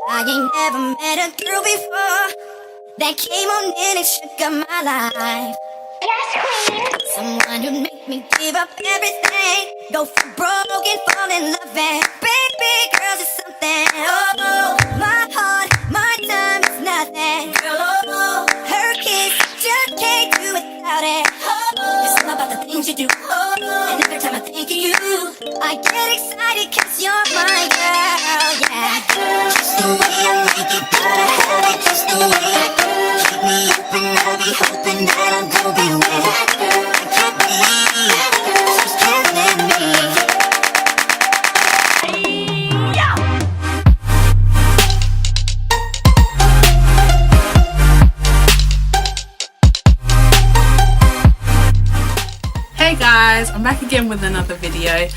I ain't never met a girl before that came on in and shook up my life. Yes, queen. Someone who make me give up everything, go for broke and fall in love, and baby girls is something. Oh, my heart, my time is nothing. Girl, oh, her kiss just can't do without it. Oh, it's all about the things you do. Oh, and every time I think of you, I get excited 'cause you're my girl. Yeah, just the way I like it, gotta have it just the way I do. Keep me open, I'll be hoping that I'm gonna be with that girl. I can't believe she's calling me. Hey guys, I'm back again with another video.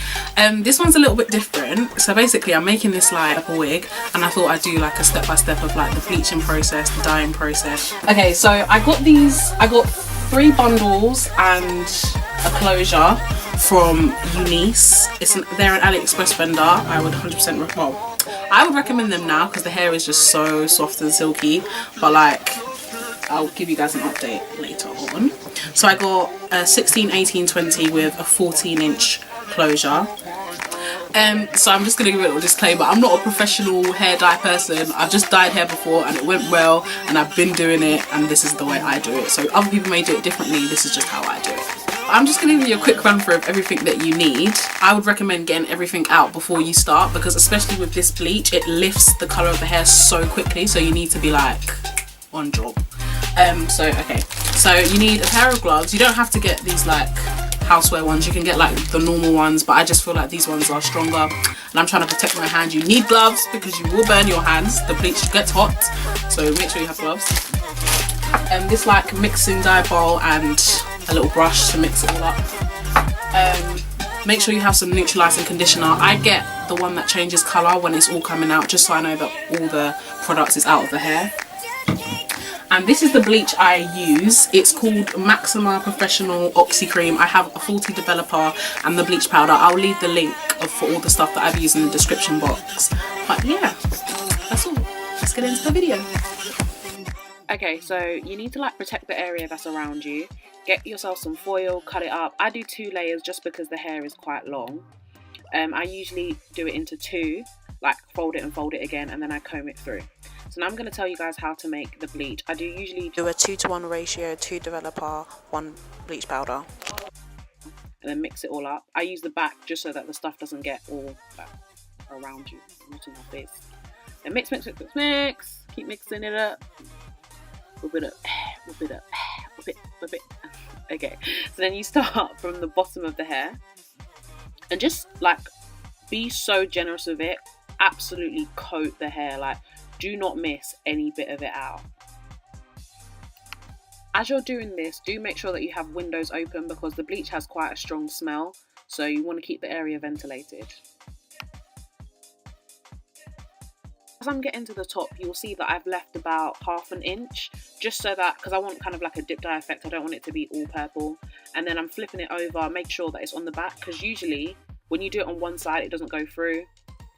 This one's a little bit different. So basically I'm making this like a wig, and I thought I'd do like a step-by-step of like the bleaching process, the dyeing process. Okay, so I got 3 bundles and a closure from Eunice. They're an AliExpress vendor. I would 100% I would recommend them now because the hair is just so soft and silky, but like I'll give you guys an update later on. So I got a 16, 18, 20 with a 14-inch closure. So I'm just going to give a little disclaimer. I'm not a professional hair dye person. I've just dyed hair before and it went well, and I've been doing it, and this is the way I do it. So other people may do it differently. This is just how I do it. I'm just going to give you a quick run through of everything that you need. I would recommend getting everything out before you start, because especially with this bleach, it lifts the colour of the hair so quickly, so you need to be like on job. So you need a pair of gloves. You don't have to get these like houseware ones, you can get like the normal ones, but I just feel like these ones are stronger, and I'm trying to protect my hand. You need gloves because you will burn your hands. The bleach gets hot, so make sure you have gloves. This like mixing dye bowl and a little brush to mix it all up. Make sure you have some neutralising conditioner. I get the one that changes colour when it's all coming out, just so I know that all the products is out of the hair. And this is the bleach I use. It's called Maxima Professional Oxy Cream. I have a faulty developer and the bleach powder. I'll leave the link for all the stuff that I've used in the description box. But yeah, that's all. Let's get into the video. Okay, so you need to like protect the area that's around you. Get yourself some foil, cut it up. I do 2 layers just because the hair is quite long. I usually do it into 2, like fold it and fold it again, and then I comb it through. So now I'm going to tell you guys how to make the bleach. I do usually do a 2-to-1 ratio, 2 developer, 1 bleach powder. And then mix it all up. I use the back just so that the stuff doesn't get all around you, not in my face. Then mix, mix, mix, mix, mix. Keep mixing it up. Whip it up, whip it up, whip it, whip it. Okay, so then you start from the bottom of the hair. And just like, be so generous with it. Absolutely coat the hair, like do not miss any bit of it out. As you're doing this, do make sure that you have windows open because the bleach has quite a strong smell, so you want to keep the area ventilated. As I'm getting to the top, you'll see that I've left about ½ an inch, just so that, because I want kind of like a dip dye effect, I don't want it to be all purple. And then I'm flipping it over, make sure that it's on the back, because usually when you do it on one side, it doesn't go through.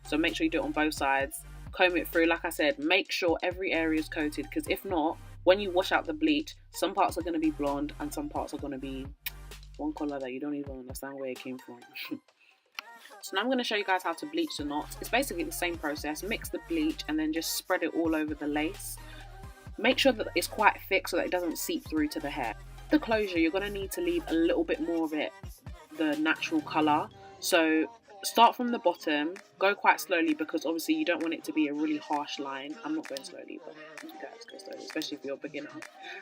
So make sure you do it on both sides. Comb it through. Like I said, make sure every area is coated, because if not, when you wash out the bleach, some parts are going to be blonde and some parts are going to be one colour that you don't even understand where it came from. So now I'm going to show you guys how to bleach the knots. It's basically the same process. Mix the bleach and then just spread it all over the lace. Make sure that it's quite thick so that it doesn't seep through to the hair. The closure, you're going to need to leave a little bit more of it, the natural colour. So start from the bottom, go quite slowly because obviously you don't want it to be a really harsh line. I'm not going slowly, but you guys go slowly, especially if you're a beginner.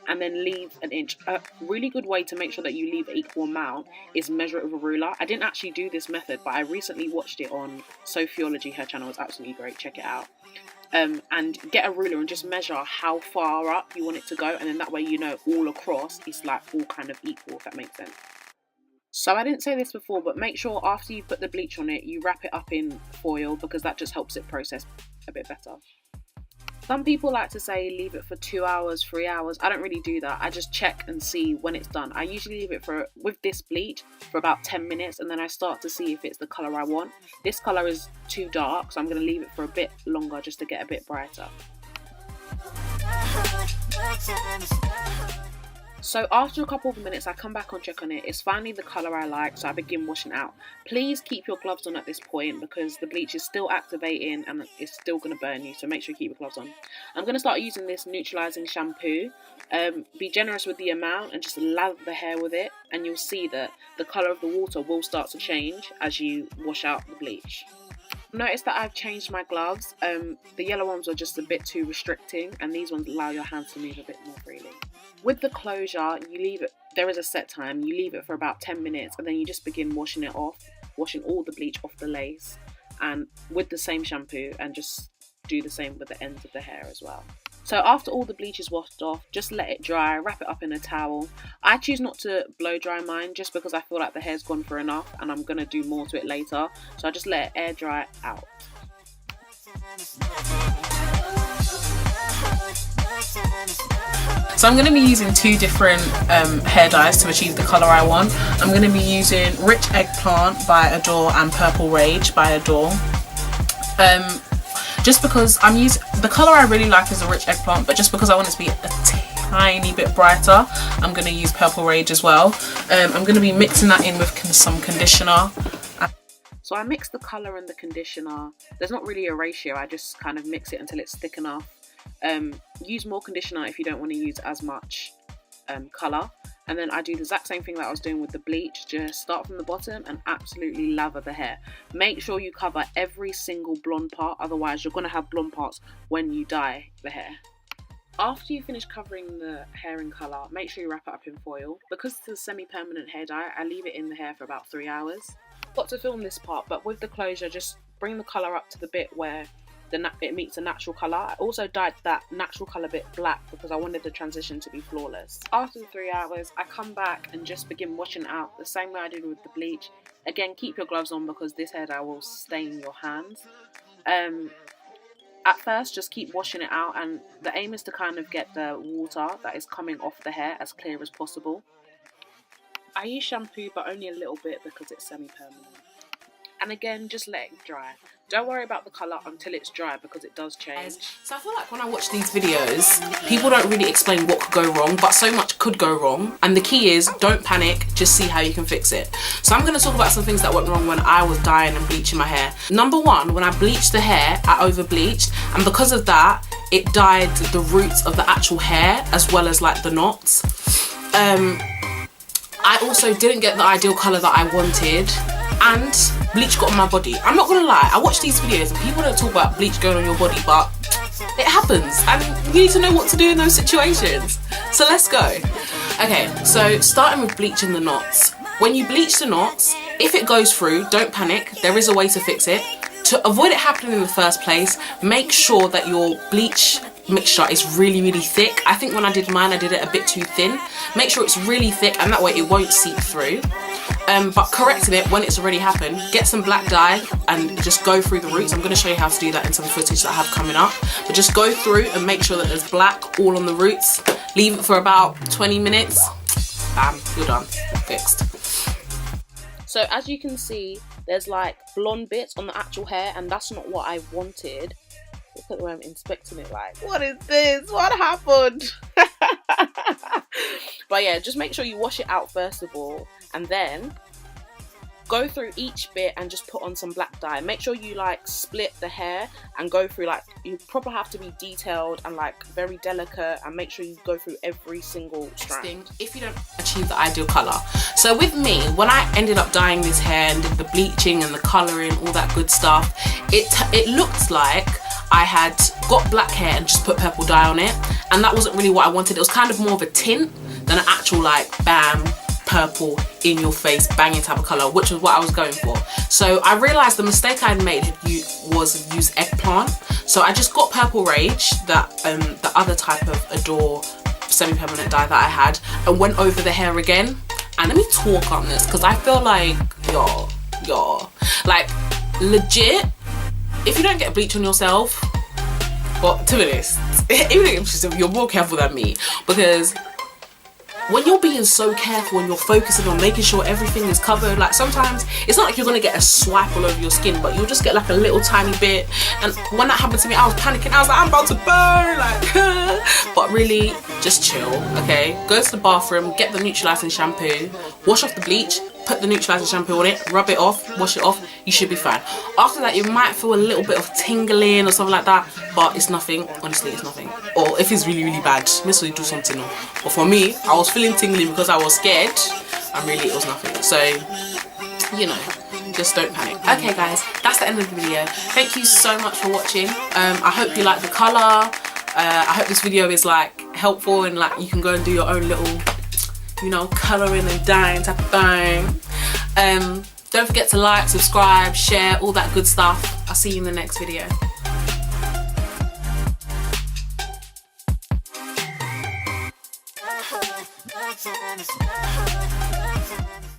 And then leave an inch. A really good way to make sure that you leave an equal amount is measure it with a ruler. I didn't actually do this method, but I recently watched it on Sophiology. Her channel is absolutely great, check it out. And get a ruler and just measure how far up you want it to go, and then that way you know all across it's like all kind of equal, if that makes sense. So I didn't say this before, but make sure after you put the bleach on it, you wrap it up in foil because that just helps it process a bit better. Some people like to say leave it for 2 hours, 3 hours. I don't really do that. I just check and see when it's done. I usually leave it for, with this bleach, for about 10 minutes, and then I start to see if it's the colour I want. This colour is too dark, so I'm going to leave it for a bit longer just to get a bit brighter. So after a couple of minutes, I come back and check on it. It's finally the colour I like, so I begin washing out. Please keep your gloves on at this point because the bleach is still activating and it's still going to burn you, so make sure you keep your gloves on. I'm going to start using this neutralising shampoo. Be generous with the amount and just lather the hair with it, and you'll see that the colour of the water will start to change as you wash out the bleach. Notice that I've changed my gloves. The yellow ones are just a bit too restricting, and these ones allow your hands to move a bit more freely. With the closure, you leave it, there is a set time, you leave it for about 10 minutes and then you just begin washing it off, washing all the bleach off the lace and with the same shampoo, and just do the same with the ends of the hair as well. So after all the bleach is washed off, just let it dry, wrap it up in a towel. I choose not to blow dry mine just because I feel like the hair's gone for enough and I'm going to do more to it later. So I just let it air dry out. So I'm going to be using two different hair dyes to achieve the colour I want. I'm going to be using Rich Eggplant by Adore and Purple Rage by Adore. Just because I'm using, the colour I really like is the Rich Eggplant, but just because I want it to be a tiny bit brighter, I'm going to use Purple Rage as well. I'm going to be mixing that in with some conditioner. So I mix the colour and the conditioner. There's not really a ratio, I just kind of mix it until it's thick enough. Use more conditioner if you don't want to use as much colour, and then I do the exact same thing that I was doing with the bleach. Just start from the bottom and absolutely lather the hair. Make sure you cover every single blonde part, otherwise you're going to have blonde parts when you dye the hair. After you finish covering the hair in colour, make sure you wrap it up in foil. Because it's a semi-permanent hair dye, I leave it in the hair for about 3 hours. Got to film this part, but with the closure, just bring the colour up to the bit where it meets a natural colour. I also dyed that natural colour bit black because I wanted the transition to be flawless. After the 3 hours, I come back and just begin washing out the same way I did with the bleach. Again, keep your gloves on because this hair dye will stain your hands. At first, just keep washing it out, and the aim is to kind of get the water that is coming off the hair as clear as possible. I use shampoo, but only a little bit because it's semi-permanent. And again, just let it dry. Don't worry about the colour until it's dry because it does change. So I feel like when I watch these videos, people don't really explain what could go wrong, but so much could go wrong. And the key is, don't panic, just see how you can fix it. So I'm going to talk about some things that went wrong when I was dyeing and bleaching my hair. Number one, when I bleached the hair, I over bleached, and because of that, it dyed the roots of the actual hair as well as like the knots. I also didn't get the ideal colour that I wanted, and bleach got on my body. I'm not gonna lie, I watch these videos and people don't talk about bleach going on your body, but it happens and you need to know what to do in those situations. So let's go. Okay, so starting with bleaching the knots. When you bleach the knots, if it goes through, don't panic, there is a way to fix it. To avoid it happening in the first place, make sure that your bleach mixture is really, really thick. I think when I did mine, I did it a bit too thin. Make sure it's really thick and that way it won't seep through. But correcting it when it's already happened, get some black dye and just go through the roots. I'm going to show you how to do that in some footage that I have coming up. But just go through and make sure that there's black all on the roots. Leave it for about 20 minutes. Bam, you're done. Fixed. So as you can see, there's like blonde bits on the actual hair, and that's not what I wanted. Look at the way I'm inspecting it, like, what is this? What happened? But yeah, just make sure you wash it out first of all, and then go through each bit and just put on some black dye. Make sure you like split the hair and go through, like, you probably have to be detailed and like very delicate, and make sure you go through every single strand. If you don't achieve the ideal colour. So with me, when I ended up dyeing this hair and did the bleaching and the colouring, all that good stuff, it looked like I had got black hair and just put purple dye on it, and that wasn't really what I wanted. It was kind of more of a tint than an actual like bam, purple in your face banging type of colour, which was what I was going for. So I realised the mistake I made was use Eggplant. So I just got Purple Rage, that the other type of Adore semi-permanent dye that I had, and went over the hair again. And let me talk on this because I feel like you're like legit. If you don't get bleach on yourself, But to be honest, even if you're more careful than me, because when you're being so careful and you're focusing on making sure everything is covered, like sometimes it's not like you're gonna get a swipe all over your skin, but you'll just get like a little tiny bit. And when that happened to me, I was panicking. I was like, I'm about to burn, like. But really, just chill, okay? Go to the bathroom, get the neutralizing shampoo, wash off the bleach, put the neutralizing shampoo on it, rub it off, wash it off, you should be fine. After that, you might feel a little bit of tingling or something like that, but it's nothing. Honestly, it's nothing. Or if it's really, really bad, miss will do something. But for me, I was feeling tingling because I was scared, and really it was nothing. So, you know, just don't panic. Okay guys, that's the end of the video. Thank you so much for watching. I hope you like the colour. I hope this video is like helpful and like you can go and do your own little, you know, colouring and dyeing type of thing. Don't forget to like, subscribe, share, all that good stuff. I'll see you in the next video.